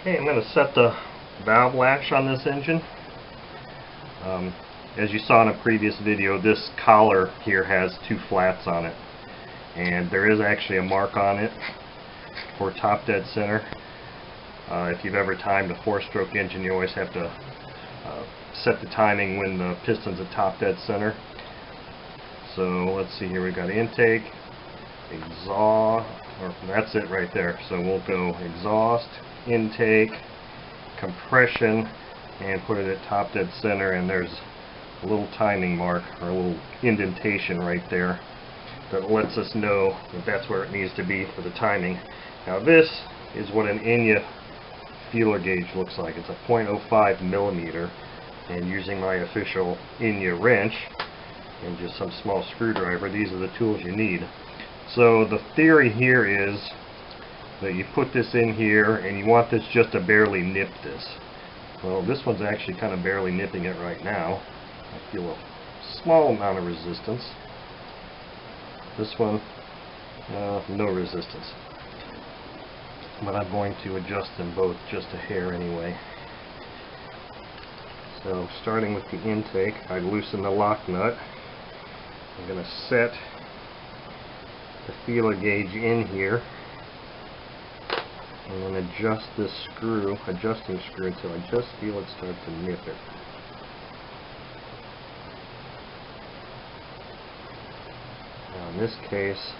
Okay, I'm going to set the valve latch on this engine. As you saw in a previous video, this collar here has two flats on it, and there is actually a mark on it for top dead center. If you've ever timed a 4-stroke engine, you always have to set the timing when the piston's at top dead center. So let's see here, we've got intake, exhaust, or that's it right there. So we'll go exhaust, intake, compression, and put it at top dead center, and there's a little timing mark or a little indentation right there that lets us know that that's where it needs to be for the timing. Now this is what an Enya feeler gauge looks like. It's a 0.05 millimeter, and using my official Enya wrench and just some small screwdriver, these are the tools you need. So the theory here is that you put this in here and you want this just to barely nip this. Well, this one's actually kind of barely nipping it right now. I feel a small amount of resistance. This one, no resistance. But I'm going to adjust them both just a hair anyway. So starting with the intake, I loosen the lock nut. I'm going to set the feeler gauge in here and then adjust this screw, adjusting screw, until I just feel it start to nip it. Now in this case,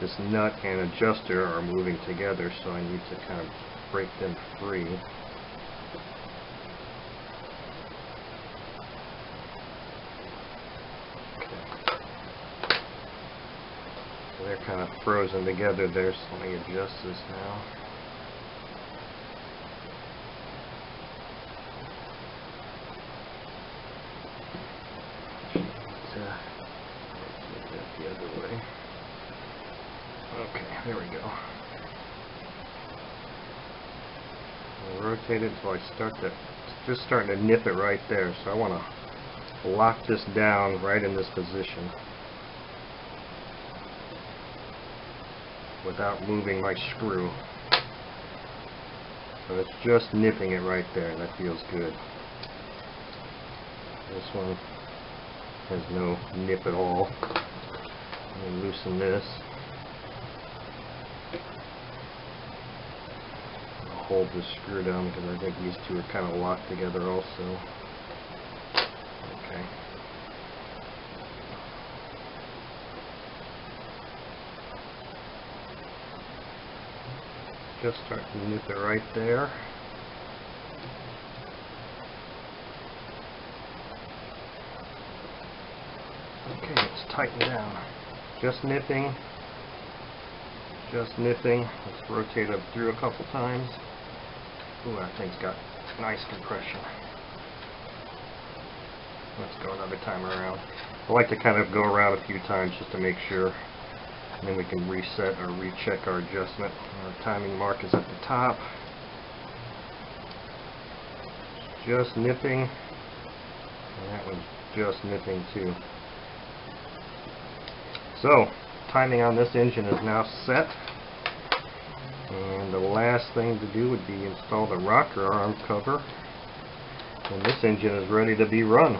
this nut and adjuster are moving together, so I need to kind of break them free. They're kind of frozen together there, so let me adjust this now. Rotate that the other way. Okay, there we go. I'll rotate it until I start to, it's just starting to nip it right there, so I want to lock this down right in this position without moving my screw. So it's just nipping it right there. That feels good. This one has no nip at all. Let me loosen this. I'll hold this screw down because I think these two are kind of locked together also. Okay. Just start to nip it right there. Okay, it's tightened down. Just nipping. Just nipping. Let's rotate it through a couple times. Ooh, that thing's got nice compression. Let's go another time around. I like to kind of go around a few times just to make sure. And then we can reset or recheck our adjustment. Our timing mark is at the top. Just nipping. And that one's just nipping too. So, timing on this engine is now set. And the last thing to do would be install the rocker arm cover. And this engine is ready to be run.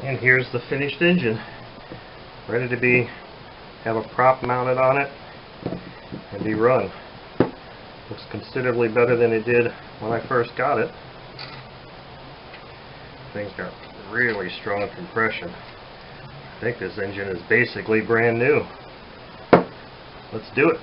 And here's the finished engine, ready to have a prop mounted on it and be run. Looks considerably better than it did when I first got it. Thing's got really strong compression. I think this engine is basically brand new. Let's do it.